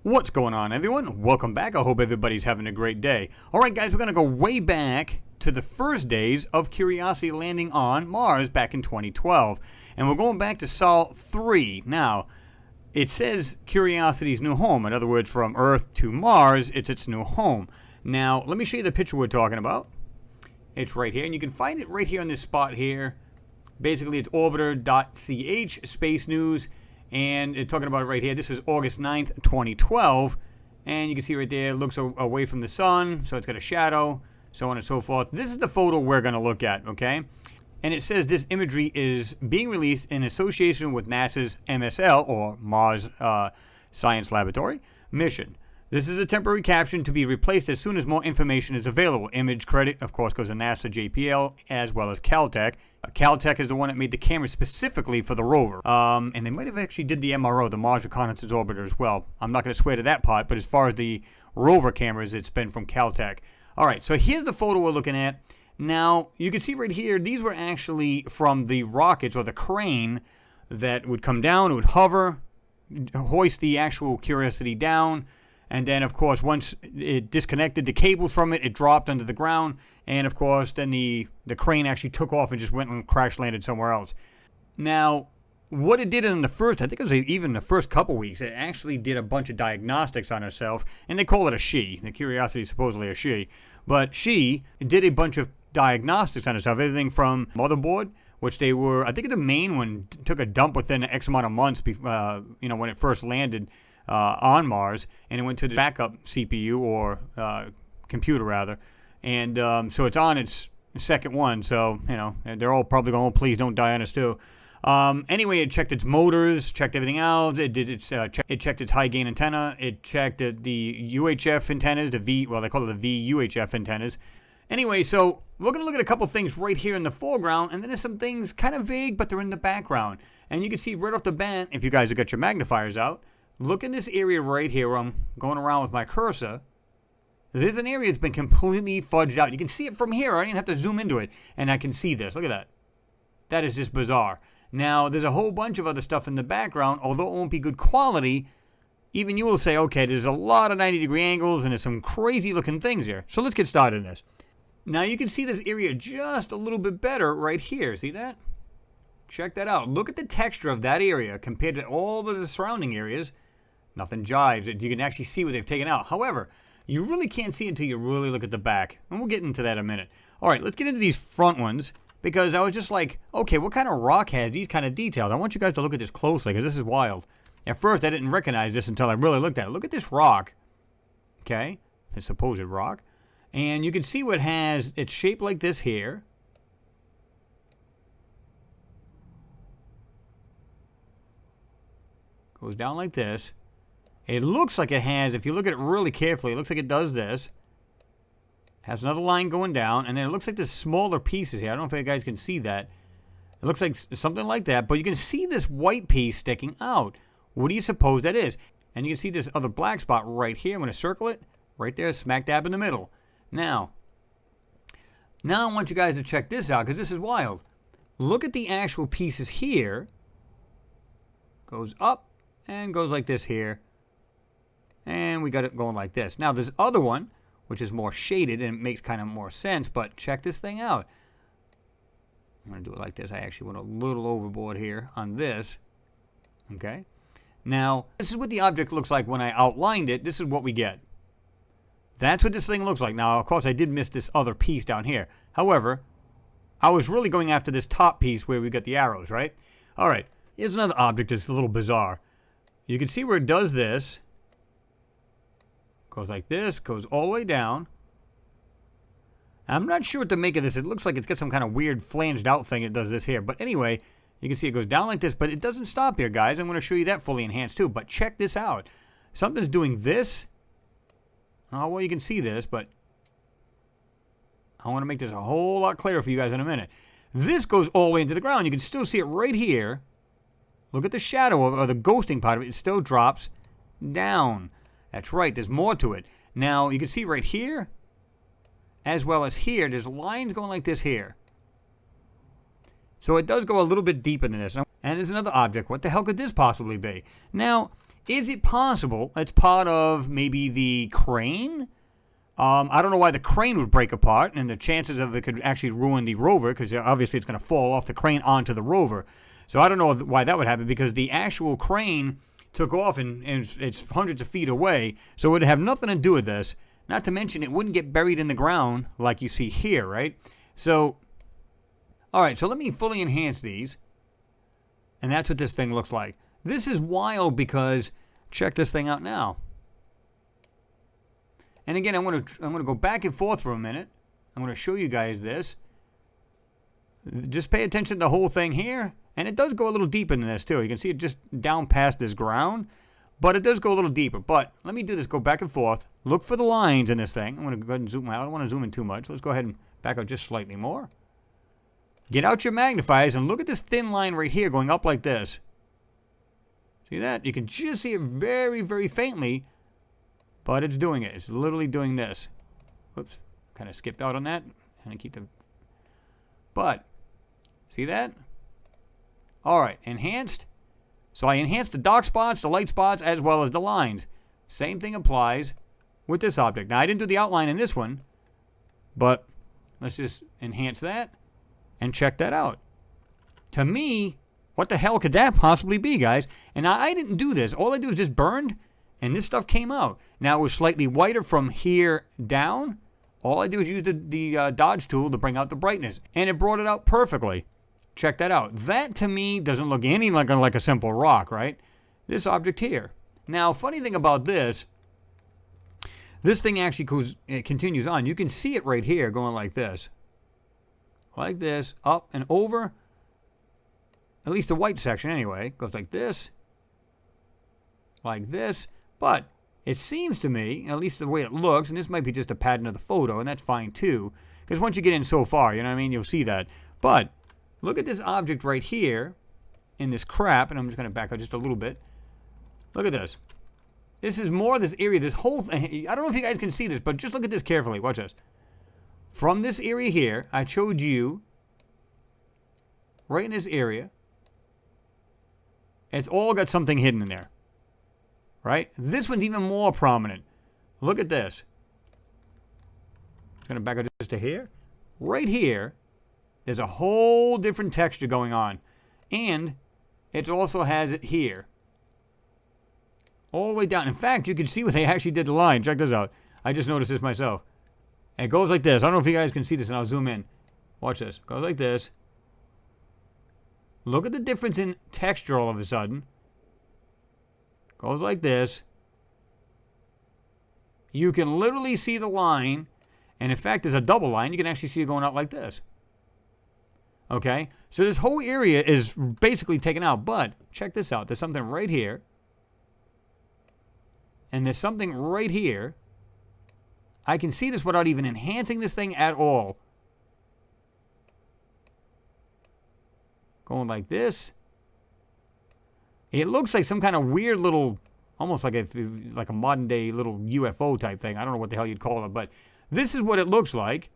What's going on, everyone? Welcome back. I hope everybody's having a great day. All right, guys, we're going to go way back to the first days of Curiosity landing on Mars back in 2012. And we're going back to Sol 3. Now, it says Curiosity's new home. In other words, from Earth to Mars, it's its new home. Now, let me show you the picture we're talking about. It's right here, and you can find it right here on this spot here. Basically, it's orbiter.ch, space news. And it's talking about it right here. This is August 9th, 2012. And you can see right there, it looks away from the sun, so it's got a shadow, so on and so forth. This is the photo we're going to look at, okay? And it says this imagery is being released in association with NASA's MSL, or Mars Science Laboratory, mission. This is a temporary caption to be replaced as soon as more information is available. Image credit, of course, goes to NASA JPL as well as Caltech. Caltech is the one that made the camera specifically for the rover. And they might have actually did the MRO, the Mars Reconnaissance Orbiter as well. I'm not going to swear to that part, but as far as the rover cameras, it's been from Caltech. All right, so here's the photo we're looking at. Now, you can see right here, these were actually from the rockets or the crane that would come down, it would hover, hoist the actual Curiosity down. And then, of course, once it disconnected the cables from it, it dropped under the ground. And, of course, then the crane actually took off and just went and crash landed somewhere else. Now, what it did in the first, I think it was even the first couple weeks, it actually did a bunch of diagnostics on herself. And they call it a she. The Curiosity is supposedly a she. But she did a bunch of diagnostics on herself. Everything from motherboard, which they were, I think the main one took a dump within X amount of months, when it first landed. On Mars, and it went to the backup CPU or computer rather, and so it's on its second one. So they're all probably going, "Oh, please don't die on us too." Anyway, it checked its motors, checked everything else. It did its it checked its high gain antenna. It checked the UHF antennas, they call it the VUHF antennas. Anyway, so we're going to look at a couple things right here in the foreground, and then there's some things kind of vague, but they're in the background. And you can see right off the bat, if you guys have got your magnifiers out, look in this area right here where I'm going around with my cursor. There's an area that's been completely fudged out. You can see it from here. I don't even have to zoom into it. And I can see this. Look at that. That is just bizarre. Now, there's a whole bunch of other stuff in the background. Although it won't be good quality, even you will say, okay, there's a lot of 90-degree angles and there's some crazy-looking things here. So let's get started in this. Now, you can see this area just a little bit better right here. See that? Check that out. Look at the texture of that area compared to all the surrounding areas. Nothing jives. You can actually see what they've taken out. However, you really can't see until you really look at the back. And we'll get into that in a minute. All right, let's get into these front ones. Because I was just like, okay, what kind of rock has these kind of details? I want you guys to look at this closely because this is wild. At first, I didn't recognize this until I really looked at it. Look at this rock. Okay, this supposed rock. And you can see what has, it's shaped like this here. Goes down like this. It looks like it has, if you look at it really carefully, it looks like it does this. Has another line going down, and then it looks like there's smaller pieces here. I don't know if you guys can see that. It looks like something like that, but you can see this white piece sticking out. What do you suppose that is? And you can see this other black spot right here. I'm going to circle it right there, smack dab in the middle. Now I want you guys to check this out, because this is wild. Look at the actual pieces here. Goes up and goes like this here. And we got it going like this. Now, this other one, which is more shaded, and it makes kind of more sense, but check this thing out. I'm going to do it like this. I actually went a little overboard here on this. Okay. Now, this is what the object looks like when I outlined it. This is what we get. That's what this thing looks like. Now, of course, I did miss this other piece down here. However, I was really going after this top piece where we got the arrows, right? All right. Here's another object that's a little bizarre. You can see where it does this. Goes like this, goes all the way down. I'm not sure what to make of this. It looks like it's got some kind of weird flanged out thing it does this here. But anyway, you can see it goes down like this, but it doesn't stop here, guys. I'm going to show you that fully enhanced too. But check this out. Something's doing this. I don't know how well you can see this, but I want to make this a whole lot clearer for you guys in a minute. This goes all the way into the ground. You can still see it right here. Look at the shadow or the ghosting part of it. It still drops down. That's right, there's more to it. Now, you can see right here, as well as here, there's lines going like this here. So it does go a little bit deeper than this. And there's another object. What the hell could this possibly be? Now, Is it possible it's part of maybe the crane? I don't know why the crane would break apart, and the chances of it could actually ruin the rover, because obviously it's going to fall off the crane onto the rover. So I don't know why that would happen, because the actual crane took off and it's hundreds of feet away, so it would have nothing to do with this. Not to mention it wouldn't get buried in the ground like you see here, right? So, all right, so let me fully enhance these, and that's what this thing looks like. This is wild because check this thing out now. And again, I'm going to go back and forth for a minute. I'm going to show you guys this. Just pay attention to the whole thing here. And it does go a little deeper than this, too. You can see it just down past this ground. But it does go a little deeper. But let me do this. Go back and forth. Look for the lines in this thing. I'm going to go ahead and zoom out. I don't want to zoom in too much. Let's go ahead and back out just slightly more. Get out your magnifiers and look at this thin line right here going up like this. See that? You can just see it very, very faintly. But it's doing it. It's literally doing this. Whoops. Kind of skipped out on that. And I keep the... But, see that? All right. Enhanced. So I enhanced the dark spots, the light spots, as well as the lines. Same thing applies with this object. Now, I didn't do the outline in this one. But let's just enhance that. And check that out. To me, what the hell could that possibly be, guys? And I didn't do this. All I did was just burned. And this stuff came out. Now, it was slightly whiter from here down. All I did was use the dodge tool to bring out the brightness. And it brought it out perfectly. Check that out. That, to me, doesn't look anything like a simple rock, right? This object here. Now, funny thing about this thing actually continues on. You can see it right here going like this. Like this, up and over. At least the white section, anyway. Goes like this. Like this. But it seems to me, at least the way it looks, and this might be just a pattern of the photo, and that's fine too, because once you get in so far, you know what I mean, you'll see that. But look at this object right here in this crap, and I'm just going to back up just a little bit. Look at this. This is more of this area, this whole thing. I don't know if you guys can see this, but just look at this carefully. Watch this. From this area here, I showed you right in this area, it's all got something hidden in there. Right? This one's even more prominent. Look at this. It's going to back up just to here. Right here, there's a whole different texture going on. And it also has it here. All the way down. In fact, you can see where they actually did the line. Check this out. I just noticed this myself. And it goes like this. I don't know if you guys can see this, and I'll zoom in. Watch this. It goes like this. Look at the difference in texture all of a sudden. Goes like this. You can literally see the line. And in fact, there's a double line. You can actually see it going out like this. Okay? So this whole area is basically taken out. But check this out. There's something right here. And there's something right here. I can see this without even enhancing this thing at all. Going like this. It looks like some kind of weird little, almost like a modern day little UFO type thing. I don't know what the hell you'd call it, but this is what it looks like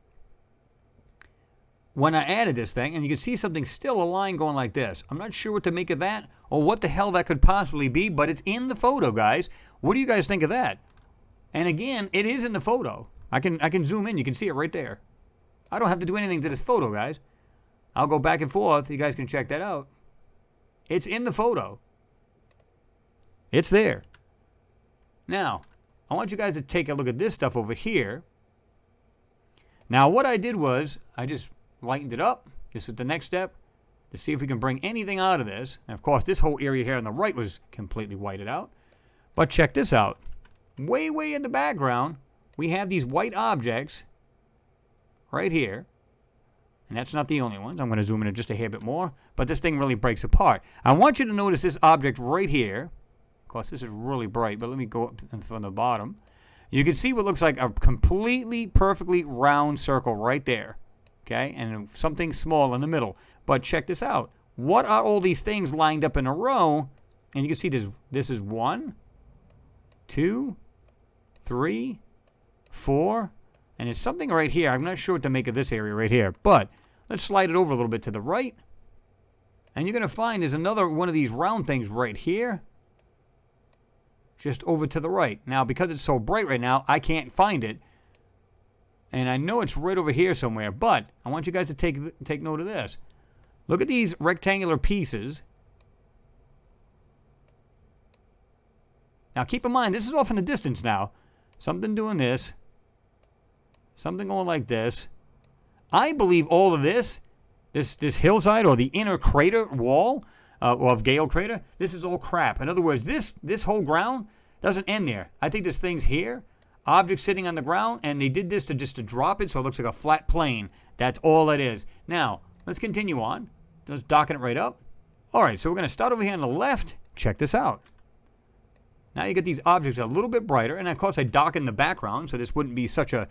when I added this thing, and you can see something still, a line going like this. I'm not sure what to make of that or what the hell that could possibly be, but it's in the photo, guys. What do you guys think of that? And again, it is in the photo. I can zoom in. You can see it right there. I don't have to do anything to this photo, guys. I'll go back and forth. You guys can check that out. It's in the photo. It's there. Now, I want you guys to take a look at this stuff over here. Now, what I did was I just lightened it up. This is the next step to see if we can bring anything out of this. And, of course, this whole area here on the right was completely whited out. But check this out. Way, way in the background, we have these white objects right here. And that's not the only ones. I'm going to zoom in just a hair bit more. But this thing really breaks apart. I want you to notice this object right here. Of course, this is really bright, but let me go up from the bottom. You can see what looks like a completely, perfectly round circle right there. Okay? And something small in the middle. But check this out. What are all these things lined up in a row? And you can see this is 1, 2, 3, 4. And there's something right here. I'm not sure what to make of this area right here. But let's slide it over a little bit to the right. And you're going to find there's another one of these round things right here. just over to the right. Now, because it's so bright right now, I can't find it. And I know it's right over here somewhere, but I want you guys to take note of this. Look at these rectangular pieces. Now, keep in mind, this is off in the distance now. Something doing this. Something going like this. I believe all of this hillside or the inner crater wall of Gale Crater, this is all crap. In other words, this whole ground doesn't end there. I think this thing's here, object sitting on the ground, and they did this just to drop it so it looks like a flat plane. That's all it is. Now, let's continue on. Just docking it right up. All right, so we're going to start over here on the left. Check this out. Now you get these objects a little bit brighter, and of course I dock in the background, so this wouldn't be such a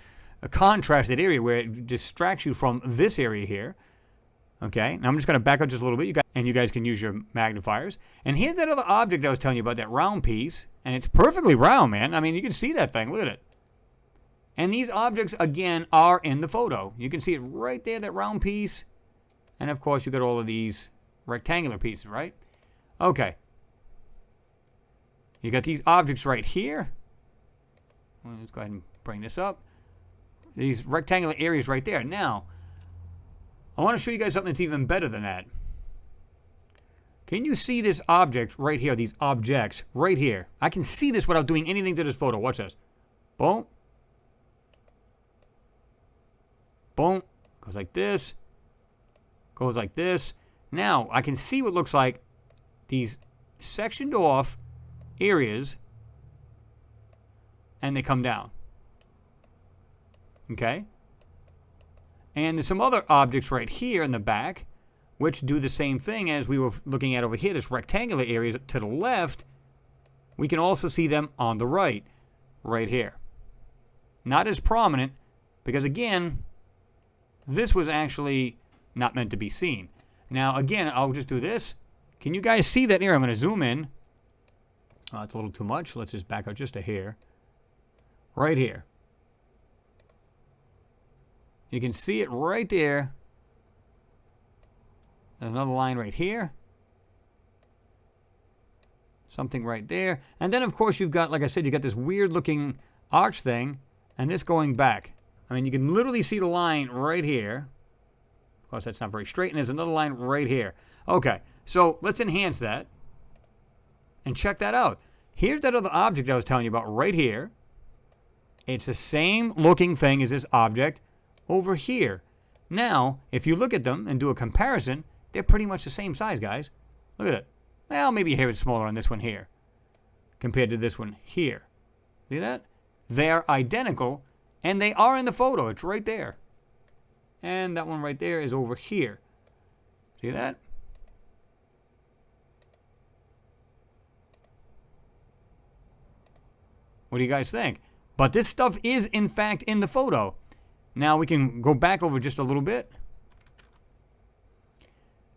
contrasted area where it distracts you from this area here. Okay, now I'm just going to back up just a little bit, and you guys can use your magnifiers. And here's that other object I was telling you about, that round piece. And it's perfectly round, man. I mean, you can see that thing. Look at it. And these objects, again, are in the photo. You can see it right there, that round piece. And, of course, you got all of these rectangular pieces, right? Okay. You got these objects right here. Let's go ahead and bring this up. These rectangular areas right there. Now, I want to show you guys something that's even better than that. Can you see this object right here? These objects right here. I can see this without doing anything to this photo. Watch this. Boom. Boom. Goes like this. Goes like this. Now, I can see what looks like these sectioned off areas, and they come down. Okay? And there's some other objects right here in the back which do the same thing as we were looking at over here, this rectangular areas to the left. We can also see them on the right here. Not as prominent, because again, this was actually not meant to be seen. Now, again, I'll just do this. Can you guys see that here? I'm going to zoom in. It's a little too much. Let's just back out just a hair. Right here. You can see it right there. There's another line right here. Something right there. And then, of course, you've got, like I said, you got this weird-looking arch thing, and this going back. I mean, you can literally see the line right here. Of course, that's not very straight, and there's another line right here. Okay, so let's enhance that and check that out. Here's that other object I was telling you about right here. It's the same looking thing as this object over here. Now, if you look at them and do a comparison, they're pretty much the same size, guys. Look at it. Well, maybe a hair is smaller on this one here compared to this one here. See that? They're identical, and they are in the photo. It's right there. And that one right there is over here. See that? What do you guys think? But this stuff is, in fact, in the photo. Now we can go back over just a little bit.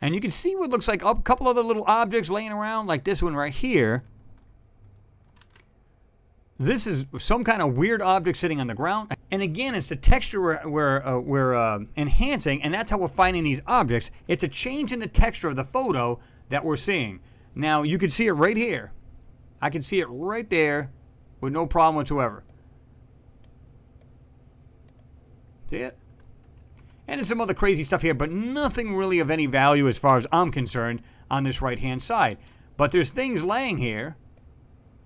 And you can see what looks like a couple other little objects laying around, like this one right here. This is some kind of weird object sitting on the ground. And again, it's the texture we're enhancing, and that's how we're finding these objects. It's a change in the texture of the photo that we're seeing. Now, you can see it right here. I can see it right there with no problem whatsoever. See it? And there's some other crazy stuff here, but nothing really of any value as far as I'm concerned on this right-hand side. But there's things laying here,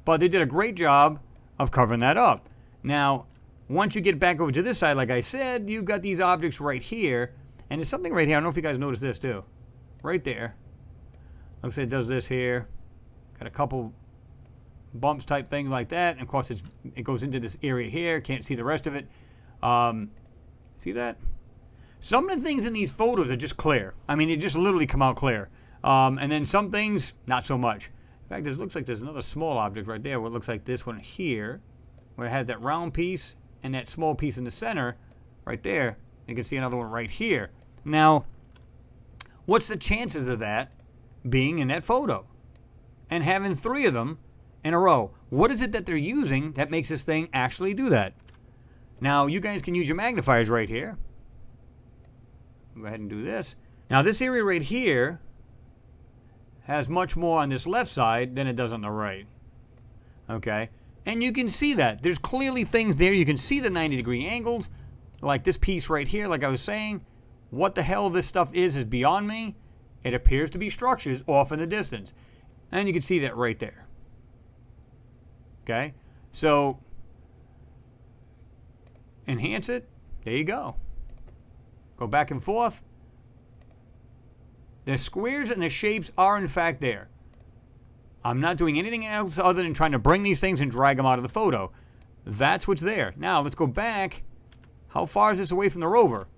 but they did a great job of covering that up. Now, once you get back over to this side, like I said, you've got these objects right here, and there's something right here. I don't know if you guys noticed this too. Right there. Looks like it does this here. Got a couple bumps type thing like that, and of course it goes into this area here. Can't see the rest of it. See that? Some of the things in these photos are just clear. I mean, they just literally come out clear. And then some things, not so much. In fact, it looks like there's another small object right there where it looks like this one here, where it has that round piece and that small piece in the center right there. You can see another one right here. Now, what's the chances of that being in that photo and having 3 of them in a row? What is it that they're using that makes this thing actually do that? Now, you guys can use your magnifiers right here. Go ahead and do this. Now, this area right here has much more on this left side than it does on the right. Okay? And you can see that. There's clearly things there. You can see the 90-degree angles. Like this piece right here, like I was saying. What the hell this stuff is beyond me. It appears to be structures off in the distance. And you can see that right there. Okay? So, enhance it. There you go. Go back and forth. The squares and the shapes are in fact there. I'm not doing anything else other than trying to bring these things and drag them out of the photo. That's what's there. Now, let's go back. How far is this away from the rover?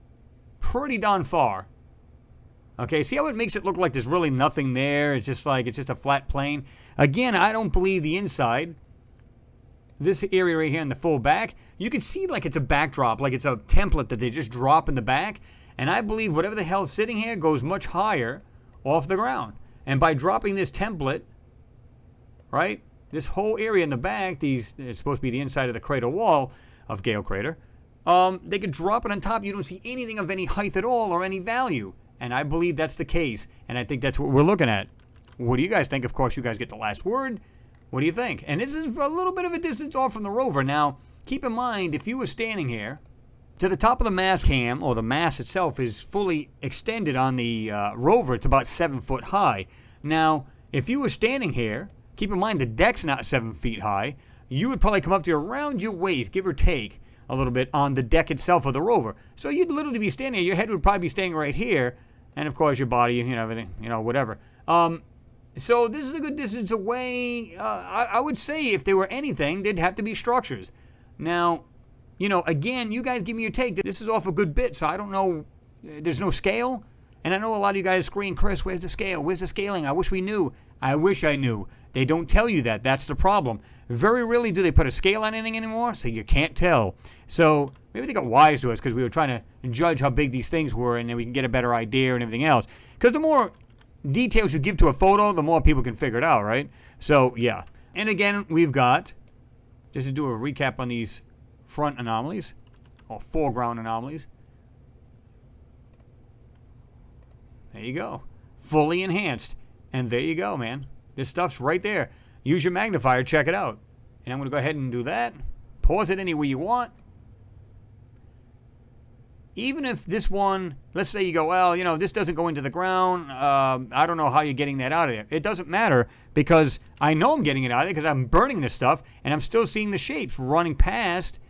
Pretty darn far. Okay, see how it makes it look like there's really nothing there? It's just like, it's just a flat plane. Again, I don't believe the inside. This area right here in the full back, you can see like it's a backdrop, like it's a template that they just drop in the back. And I believe whatever the hell's sitting here goes much higher off the ground. And by dropping this template, right, this whole area in the back, it's supposed to be the inside of the crater wall of Gale Crater, they could drop it on top. You don't see anything of any height at all or any value. And I believe that's the case. And I think that's what we're looking at. What do you guys think? Of course, you guys get the last word. What do you think? And this is a little bit of a distance off from the rover. Now, keep in mind, if you were standing here, to the top of the mast cam, or the mast itself, is fully extended on the rover. It's about 7 foot high. Now, if you were standing here, keep in mind the deck's not 7 feet high. You would probably come up to around your waist, give or take a little bit, on the deck itself of the rover. So you'd literally be standing here. Your head would probably be staying right here. And, of course, your body, you know, everything, you know, whatever. So this is a good distance away. I would say if there were anything, they'd have to be structures. Now, you know, again, you guys give me your take. This is off a good bit, so I don't know. There's no scale. And I know a lot of you guys scream, Chris, where's the scale? Where's the scaling? I wish we knew. I wish I knew. They don't tell you that. That's the problem. Very rarely do they put a scale on anything anymore, so you can't tell. So maybe they got wise to us because we were trying to judge how big these things were, and then we can get a better idea and everything else. Because the more details you give to a photo, the more people can figure it out, right? So, yeah. And again, we've got, just to do a recap on these front anomalies, or foreground anomalies. There you go. Fully enhanced. And there you go, man. This stuff's right there. Use your magnifier, check it out. And I'm going to go ahead and do that. Pause it any way you want. Even if this one, let's say you go, well, you know, this doesn't go into the ground. I don't know how you're getting that out of there. It doesn't matter because I know I'm getting it out of there because I'm burning this stuff and I'm still seeing the shapes running past.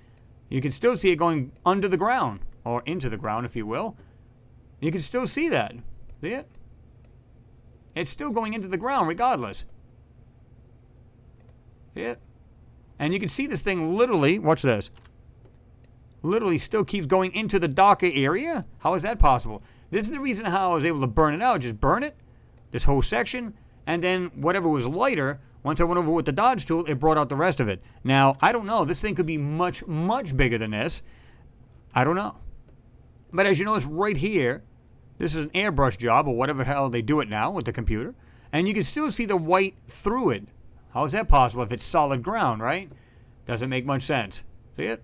You can still see it going under the ground, or into the ground, if you will. You can still see that. See it? It's still going into the ground regardless. See it? And you can see this thing literally, watch this, literally still keeps going into the darker area. How is that possible? This is the reason how I was able to burn it out. Just burn it, this whole section, and then whatever was lighter, once I went over with the dodge tool, it brought out the rest of it. Now, I don't know. This thing could be much, much bigger than this. I don't know. But as you notice right here, this is an airbrush job, or whatever the hell they do it now with the computer. And you can still see the white through it. How is that possible if it's solid ground, right? Doesn't make much sense. See it?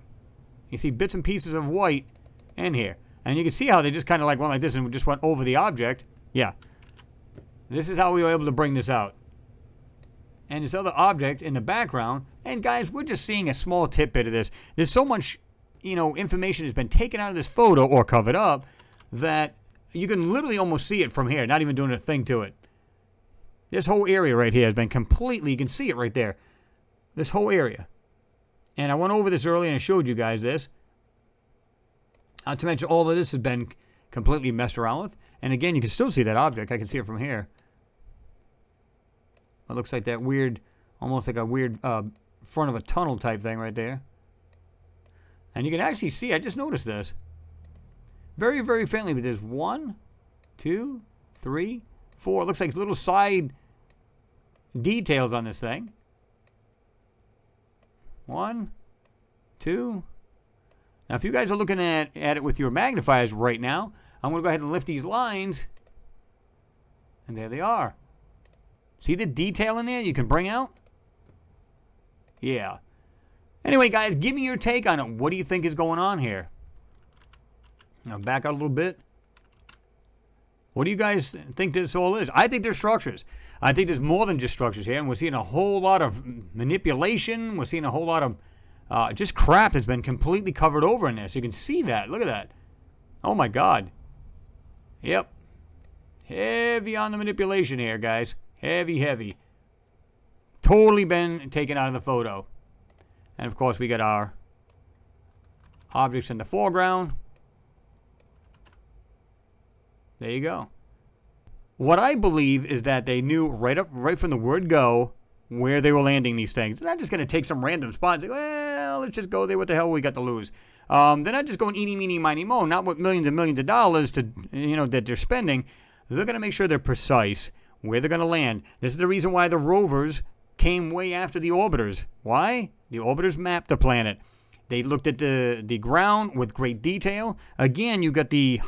You see bits and pieces of white in here. And you can see how they just kind of like went like this and just went over the object. Yeah. This is how we were able to bring this out. And this other object in the background. And guys, we're just seeing a small tidbit of this. There's so much, you know, information has been taken out of this photo or covered up that you can literally almost see it from here, not even doing a thing to it. This whole area right here has been completely, you can see it right there. This whole area. And I went over this earlier and I showed you guys this. Not to mention all of this has been completely messed around with. And again, you can still see that object. I can see it from here. It looks like that weird, almost like a weird front of a tunnel type thing right there. And you can actually see, I just noticed this. Very, very faintly, but there's 1, 2, 3, 4. It looks like little side details on this thing. 1, 2. Now, if you guys are looking at it with your magnifiers right now, I'm going to go ahead and lift these lines. And there they are. See the detail in there you can bring out? Yeah. Anyway, guys, give me your take on it. What do you think is going on here? Now, back out a little bit. What do you guys think this all is? I think there's structures. I think there's more than just structures here, and we're seeing a whole lot of manipulation. We're seeing a whole lot of just crap that's been completely covered over in this. You can see that. Look at that. Oh, my God. Yep. Heavy on the manipulation here, guys. Heavy, heavy. Totally been taken out of the photo. And, of course, we got our objects in the foreground. There you go. What I believe is that they knew right from the word go where they were landing these things. They're not just going to take some random spots. Like, well, let's just go there. What the hell we got to lose? They're not just going eeny, meeny, miny, mo. Not with millions and millions of dollars to that they're spending. They're going to make sure they're precise where they're going to land. This is the reason why the rovers came way after the orbiters. Why? The orbiters mapped the planet. They looked at the ground with great detail. Again, you got the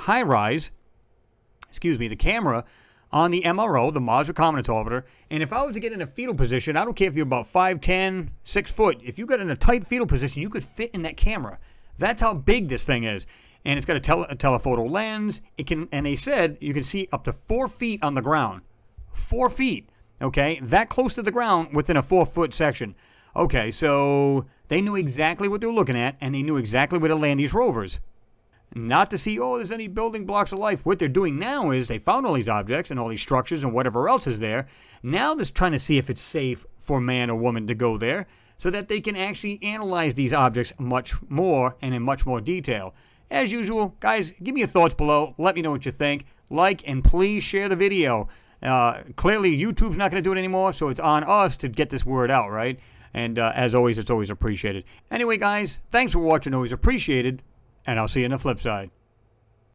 the camera on the MRO, the Mars Recombinance Orbiter. And if I was to get in a fetal position, I don't care if you're about 5'10", 6 foot. If you got in a tight fetal position, you could fit in that camera. That's how big this thing is. And it's got a telephoto lens. And they said you can see up to 4 feet on the ground. 4 feet. Okay, that close to the ground within a 4-foot section. Okay, so they knew exactly what they were looking at, and they knew exactly where to land these rovers. Not to see, there's any building blocks of life. What they're doing now is they found all these objects and all these structures and whatever else is there. Now they're trying to see if it's safe for man or woman to go there so that they can actually analyze these objects much more and in much more detail. As usual, guys, give me your thoughts below. Let me know what you think. Like and please share the video. Clearly, YouTube's not going to do it anymore, so it's on us to get this word out, right? And as always, it's always appreciated. Anyway, guys, thanks for watching. Always appreciated. And I'll see you on the flip side.